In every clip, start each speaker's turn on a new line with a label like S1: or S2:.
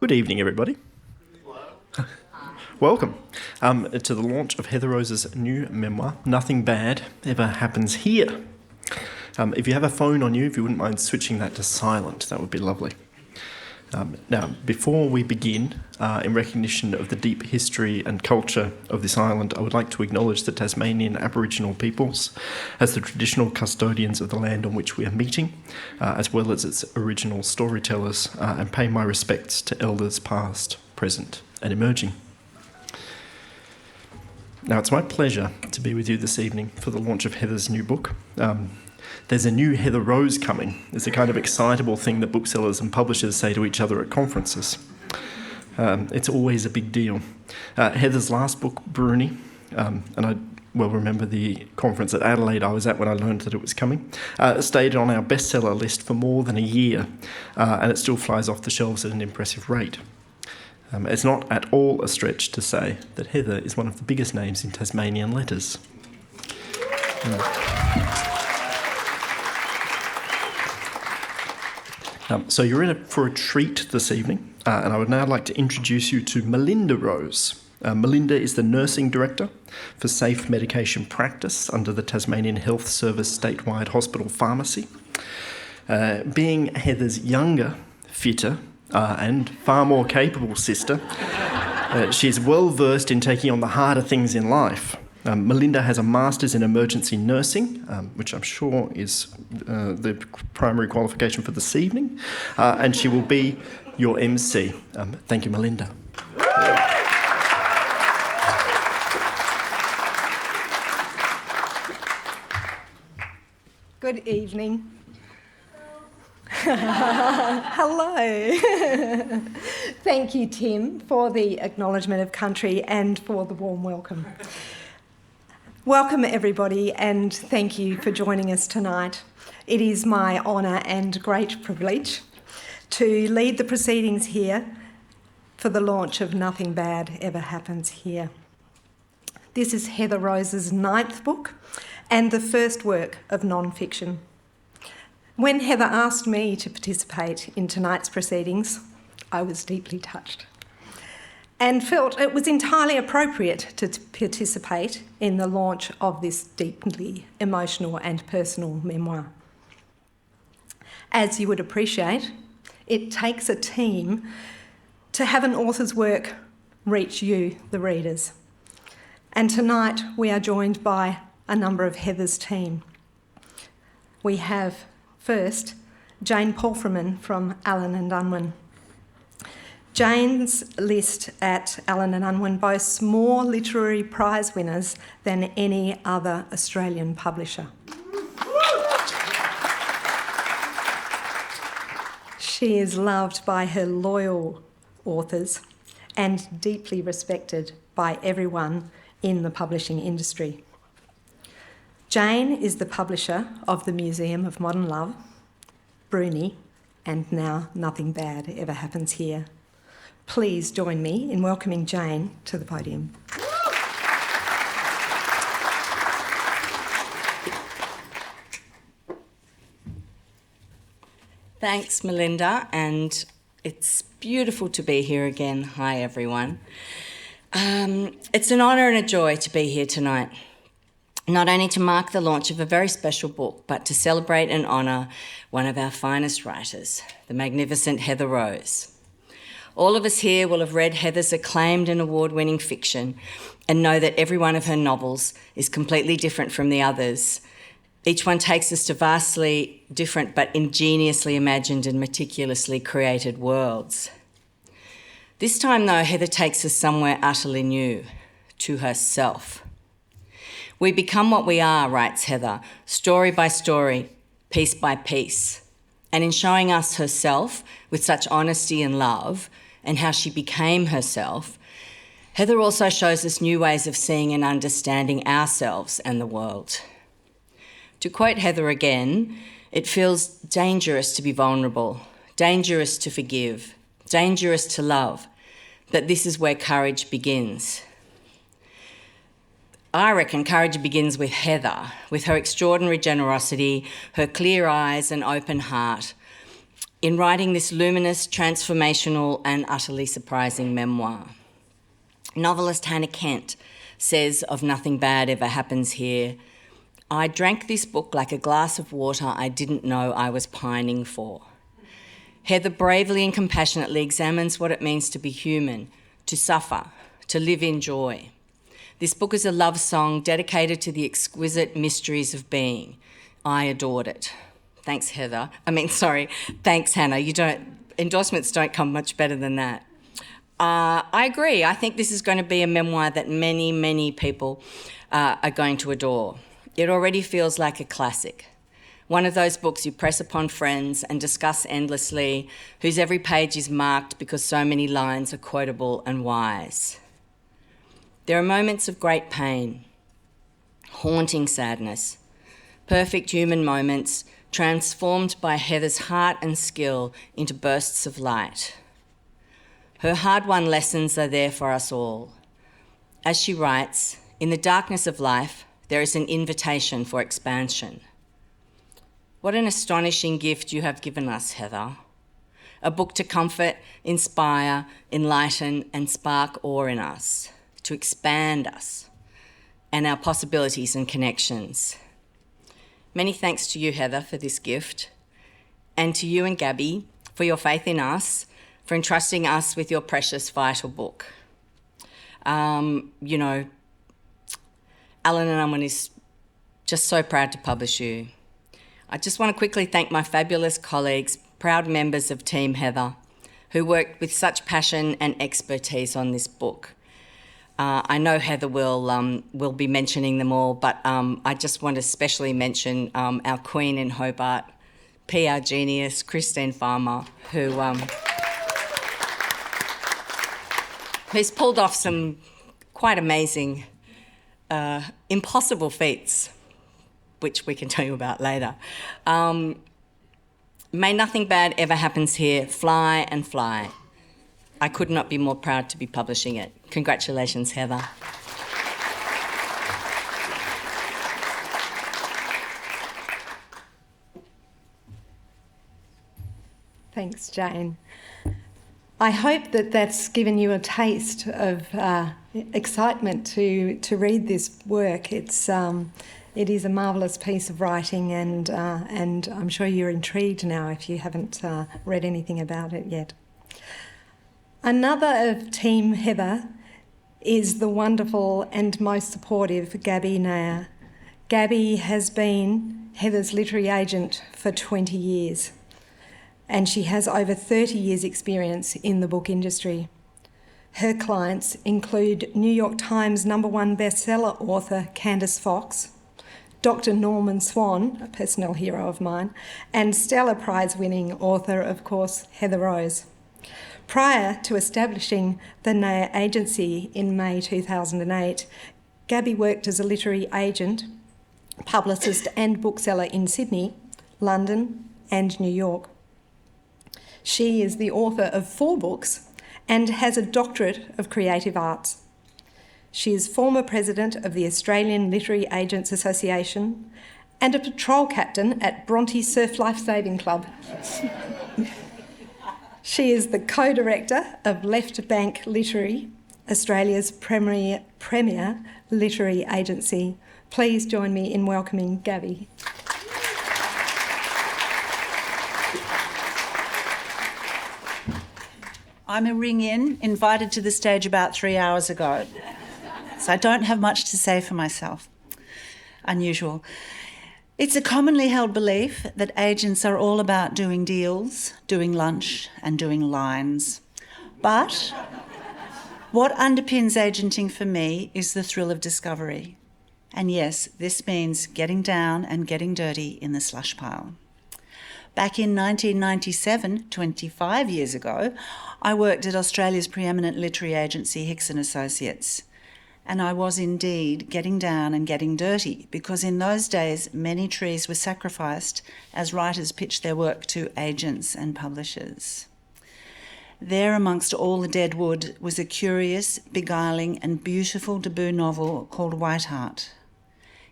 S1: Good evening, everybody. Welcome to the launch of Heather Rose's new memoir, Nothing Bad Ever Happens Here. If you have a phone on you, if you wouldn't mind switching that to silent, that would be lovely. Now, before we begin, in recognition of the deep history and culture of this island, I would like to acknowledge the Tasmanian Aboriginal peoples as the traditional custodians of the land on which we are meeting, as well as its original storytellers, and pay my respects to elders past, present and emerging. Now, it's my pleasure to be with you this evening for the launch of Heather's new book. There's a new Heather Rose coming. It's a kind of excitable thing that booksellers and publishers say to each other at conferences. It's always a big deal. Heather's last book, Bruni, and I remember the conference at Adelaide I was at when I learned that it was coming, stayed on our bestseller list for more than a year, and it still flies off the shelves at an impressive rate. It's not at all a stretch to say that Heather is one of the biggest names in Tasmanian letters. So you're in for a treat this evening, and I would now like to introduce you to Melinda Rose. Melinda is the Nursing Director for Safe Medication Practice under the Tasmanian Health Service statewide hospital pharmacy. Being Heather's younger, fitter, and far more capable sister, she's well versed in taking on the harder things in life. Melinda has a Master's in Emergency Nursing, which I'm sure is the primary qualification for this evening, and she will be your MC. Thank you, Melinda.
S2: Good evening. Hello. Thank you, Tim, for the acknowledgement of country and for the warm welcome. Welcome, everybody, and thank you for joining us tonight. It is my honour and great privilege to lead the proceedings here for the launch of Nothing Bad Ever Happens Here. This is Heather Rose's 9th book and the first work of non-fiction. When Heather asked me to participate in tonight's proceedings, I was deeply touched and felt it was entirely appropriate to participate in the launch of this deeply emotional and personal memoir. As you would appreciate, it takes a team to have an author's work reach you, the readers. And tonight we are joined by a number of Heather's team. We have, first, Jane Palfreyman from Allen & Unwin. Jane's list at Allen & Unwin boasts more literary prize winners than any other Australian publisher. She is loved by her loyal authors and deeply respected by everyone in the publishing industry. Jane is the publisher of the Museum of Modern Love, Bruni, and now Nothing Bad Ever Happens Here. Please join me in welcoming Jane to the podium.
S3: Thanks, Melinda, and it's beautiful to be here again. Hi, everyone. It's an honour and a joy to be here tonight, not only to mark the launch of a very special book, but to celebrate and honour one of our finest writers, the magnificent Heather Rose. All of us here will have read Heather's acclaimed and award-winning fiction and know that every one of her novels is completely different from the others. Each one takes us to vastly different but ingeniously imagined and meticulously created worlds. This time, though, Heather takes us somewhere utterly new, to herself. We become what we are, writes Heather, story by story, piece by piece. And in showing us herself with such honesty and love, and how she became herself, Heather also shows us new ways of seeing and understanding ourselves and the world. To quote Heather again, it feels dangerous to be vulnerable, dangerous to forgive, dangerous to love, that this is where courage begins. I reckon courage begins with Heather, with her extraordinary generosity, her clear eyes and open heart, in writing this luminous, transformational and utterly surprising memoir. Novelist Hannah Kent says of Nothing Bad Ever Happens Here, "I drank this book like a glass of water I didn't know I was pining for." Heather bravely and compassionately examines what it means to be human, to suffer, to live in joy. This book is a love song dedicated to the exquisite mysteries of being. I adored it. Thanks, thanks, Hannah. Endorsements don't come much better than that. I agree. I think this is going to be a memoir that many, many people are going to adore. It already feels like a classic. One of those books you press upon friends and discuss endlessly, whose every page is marked because so many lines are quotable and wise. There are moments of great pain, haunting sadness, perfect human moments transformed by Heather's heart and skill into bursts of light. Her hard-won lessons are there for us all. As she writes, in the darkness of life, there is an invitation for expansion. What an astonishing gift you have given us, Heather. A book to comfort, inspire, enlighten, and spark awe in us, to expand us and our possibilities and connections. Many thanks to you, Heather, for this gift, and to you and Gabby for your faith in us, for entrusting us with your precious, vital book. Alan and Unwin is just so proud to publish you. I just want to quickly thank my fabulous colleagues, proud members of Team Heather, who worked with such passion and expertise on this book. I know Heather will be mentioning them all, but I just want to especially mention our queen in Hobart, PR genius, Christine Farmer, who's pulled off some quite amazing, impossible feats, which we can tell you about later. May Nothing Bad Ever Happens Here fly and fly. I could not be more proud to be publishing it. Congratulations, Heather.
S2: Thanks, Jane. I hope that that's given you a taste of excitement to read this work. It is a marvellous piece of writing, and I'm sure you're intrigued now if you haven't read anything about it yet. Another of Team Heather is the wonderful and most supportive Gaby Naher. Gaby has been Heather's literary agent for 20 years, and she has over 30 years' experience in the book industry. Her clients include New York Times #1 bestseller author Candice Fox, Dr. Norman Swan, a personal hero of mine, and Stella Prize-winning author, of course, Heather Rose. Prior to establishing the Naher Agency in May 2008, Gaby worked as a literary agent, publicist and bookseller in Sydney, London and New York. She is the author of 4 books and has a doctorate of creative arts. She is former president of the Australian Literary Agents Association and a patrol captain at Bronte Surf Lifesaving Club. She is the co-director of Left Bank Literary, Australia's premier literary agency. Please join me in welcoming Gaby.
S4: I'm a ring-in, invited to the stage about 3 hours ago, so I don't have much to say for myself. Unusual. It's a commonly held belief that agents are all about doing deals, doing lunch, and doing lines. But what underpins agenting for me is the thrill of discovery. And yes, this means getting down and getting dirty in the slush pile. Back in 1997, 25 years ago, I worked at Australia's preeminent literary agency, Hickson Associates. And I was indeed getting down and getting dirty, because in those days many trees were sacrificed as writers pitched their work to agents and publishers. There, amongst all the dead wood, was a curious, beguiling and beautiful debut novel called Whiteheart.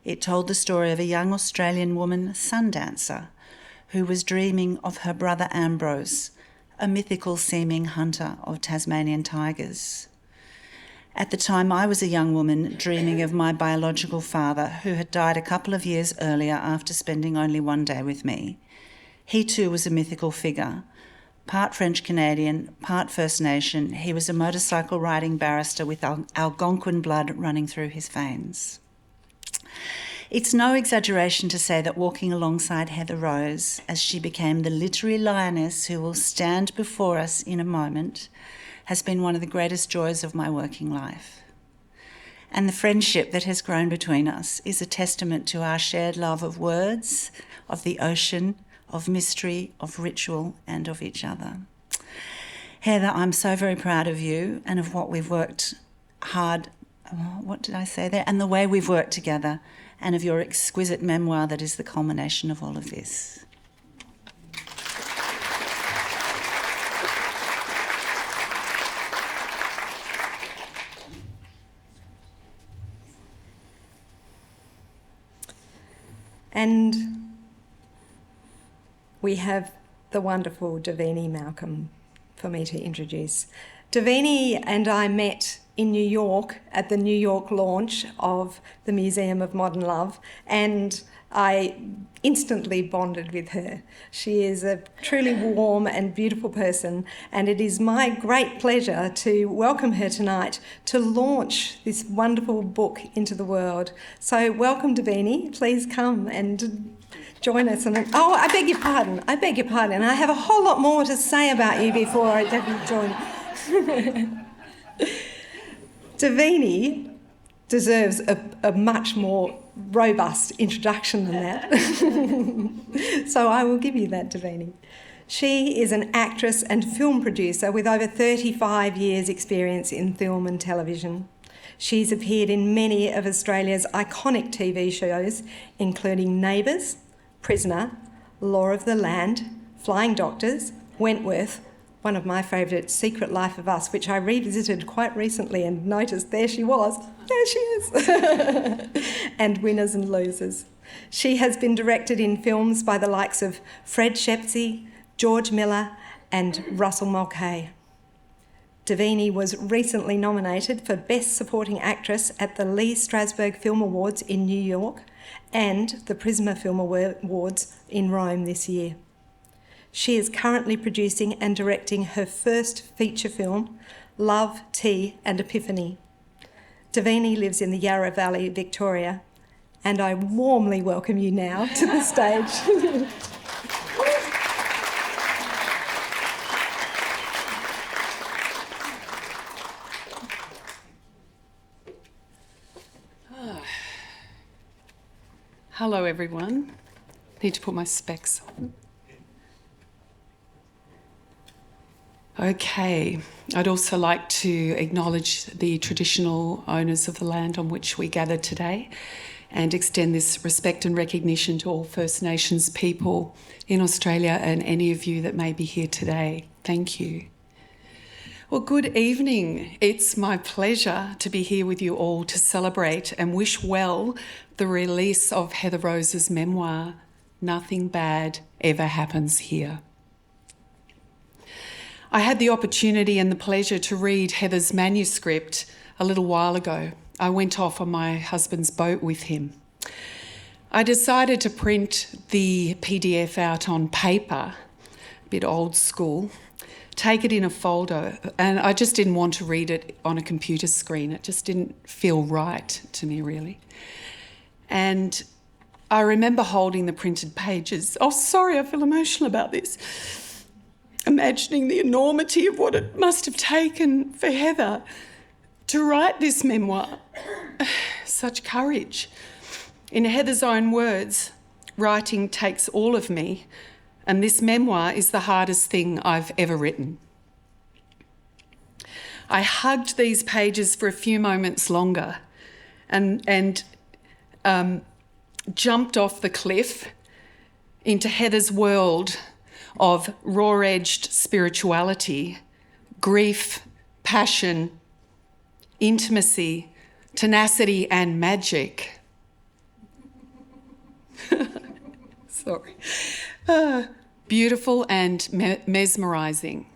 S4: It told the story of a young Australian woman, Sundancer, who was dreaming of her brother Ambrose, a mythical seeming hunter of Tasmanian tigers. At the time, I was a young woman dreaming of my biological father, who had died a couple of years earlier after spending only one day with me. He too was a mythical figure. Part French-Canadian, part First Nation, he was a motorcycle riding barrister with Algonquin blood running through his veins. It's no exaggeration to say that walking alongside Heather Rose, as she became the literary lioness who will stand before us in a moment, has been one of the greatest joys of my working life. And the friendship that has grown between us is a testament to our shared love of words, of the ocean, of mystery, of ritual, and of each other. Heather, I'm so very proud of you and of what we've worked hard, what did I say there? And the way we've worked together, and of your exquisite memoir that is the culmination of all of this.
S2: And we have the wonderful Davini Malcolm for me to introduce. Davini and I met in New York at the New York launch of the Museum of Modern Love, and I instantly bonded with her. She is a truly warm and beautiful person, and it is my great pleasure to welcome her tonight to launch this wonderful book into the world. So welcome, Davini. Please come and join us. Oh, I beg your pardon. I have a whole lot more to say about you before I join. Davini deserves a much more robust introduction than that. So I will give you that, Davini. She is an actress and film producer with over 35 years' experience in film and television. She's appeared in many of Australia's iconic TV shows, including Neighbours, Prisoner, Law of the Land, Flying Doctors, Wentworth, one of my favourite, Secret Life of Us, which I revisited quite recently and noticed there she was. There she is. And Winners and Losers. She has been directed in films by the likes of Fred Shepsey, George Miller and Russell Mulcahy. Davini was recently nominated for Best Supporting Actress at the Lee Strasberg Film Awards in New York and the Prisma Film Awards in Rome this year. She is currently producing and directing her first feature film, Love, Tea and Epiphany. Davini lives in the Yarra Valley, Victoria, and I warmly welcome you now to the stage.
S5: Hello everyone. Need to put my specs on. Okay, I'd also like to acknowledge the traditional owners of the land on which we gathered today and extend this respect and recognition to all First Nations people in Australia and any of you that may be here today. Thank you. Well, good evening. It's my pleasure to be here with you all to celebrate and wish well the release of Heather Rose's memoir, Nothing Bad Ever Happens Here. I had the opportunity and the pleasure to read Heather's manuscript a little while ago. I went off on my husband's boat with him. I decided to print the PDF out on paper, a bit old school, take it in a folder, and I just didn't want to read it on a computer screen. It just didn't feel right to me, really. And I remember holding the printed pages. Oh, sorry, I feel emotional about this. Imagining the enormity of what it must have taken for Heather to write this memoir. Such courage. In Heather's own words, writing takes all of me, and this memoir is the hardest thing I've ever written. I hugged these pages for a few moments longer and jumped off the cliff into Heather's world of raw-edged spirituality, grief, passion, intimacy, tenacity and magic. Sorry. Beautiful and mesmerising.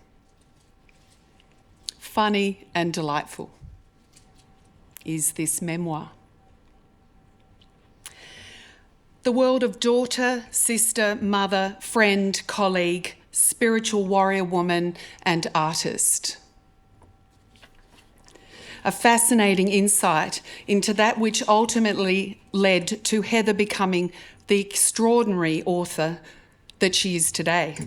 S5: Funny and delightful is this memoir. The world of daughter, sister, mother, friend, colleague, spiritual warrior woman and artist. A fascinating insight into that which ultimately led to Heather becoming the extraordinary author that she is today.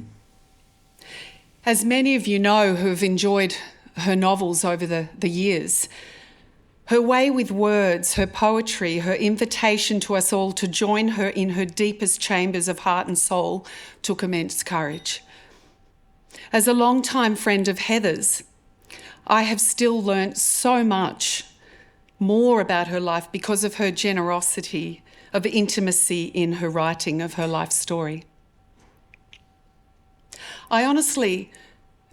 S5: As many of you know who have enjoyed her novels over the years, her way with words, her poetry, her invitation to us all to join her in her deepest chambers of heart and soul took immense courage. As a long-time friend of Heather's, I have still learnt so much more about her life because of her generosity of intimacy in her writing of her life story. I honestly,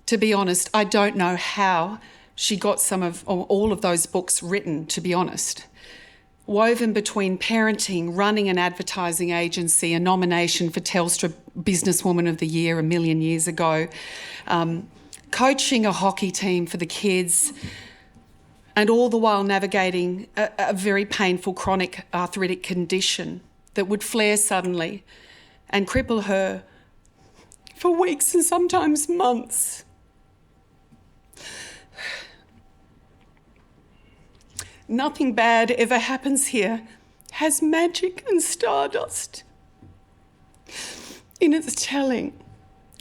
S5: to be honest, I don't know how she got some of or all of those books written, to be honest. Woven between parenting, running an advertising agency, a nomination for Telstra Businesswoman of the Year a million years ago, coaching a hockey team for the kids, and all the while navigating a very painful chronic arthritic condition that would flare suddenly and cripple her for weeks and sometimes months. Nothing bad ever happens here has magic and stardust in its telling,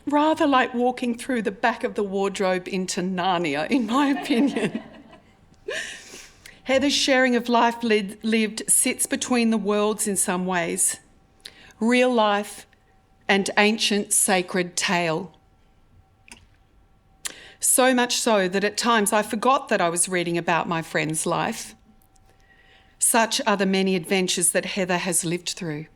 S5: rather like walking through the back of the wardrobe into Narnia, in my opinion. Heather's sharing of life lived sits between the worlds in some ways, real life and ancient sacred tale. So much so that at times I forgot that I was reading about my friend's life. Such are the many adventures that Heather has lived through.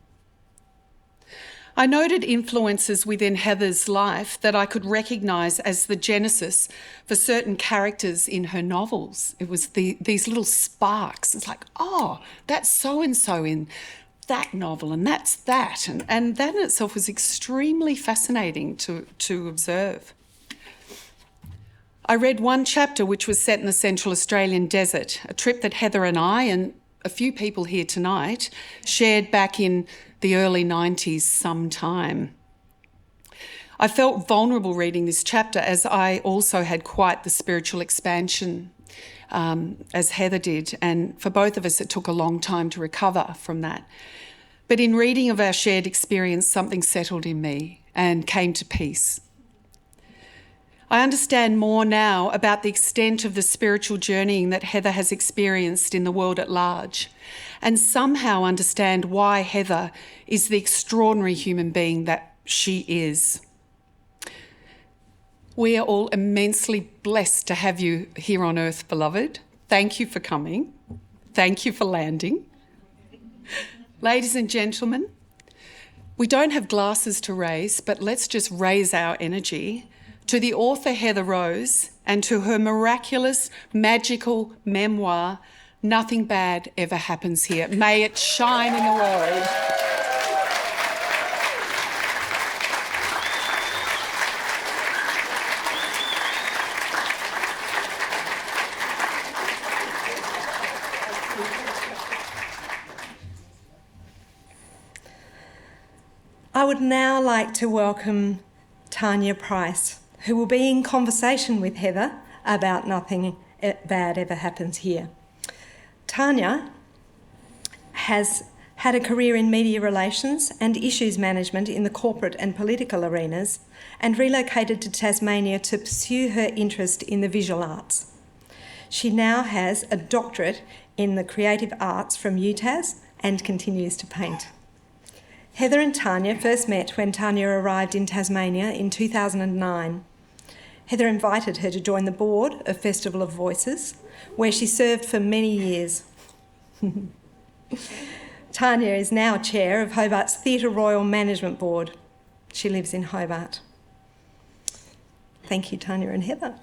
S5: I noted influences within Heather's life that I could recognise as the genesis for certain characters in her novels. It was these little sparks. It's like, oh, that's so-and-so in that novel and that's that. And that in itself was extremely fascinating to observe. I read one chapter which was set in the Central Australian desert, a trip that Heather and I and a few people here tonight shared back in the early 90s sometime. I felt vulnerable reading this chapter as I also had quite the spiritual expansion as Heather did, and for both of us it took a long time to recover from that. But in reading of our shared experience, something settled in me and came to peace. I understand more now about the extent of the spiritual journeying that Heather has experienced in the world at large, and somehow understand why Heather is the extraordinary human being that she is. We are all immensely blessed to have you here on earth, beloved. Thank you for coming. Thank you for landing. Ladies and gentlemen, we don't have glasses to raise, but let's just raise our energy to the author Heather Rose and to her miraculous, magical memoir, Nothing Bad Ever Happens Here. May it shine in the world.
S2: I would now like to welcome Tanya Price, who will be in conversation with Heather about Nothing Bad Ever Happens Here. Tanya has had a career in media relations and issues management in the corporate and political arenas, and relocated to Tasmania to pursue her interest in the visual arts. She now has a doctorate in the creative arts from UTAS and continues to paint. Heather and Tanya first met when Tanya arrived in Tasmania in 2009. Heather invited her to join the board of Festival of Voices, where she served for many years. Tanya is now chair of Hobart's Theatre Royal Management Board. She lives in Hobart. Thank you, Tanya and Heather.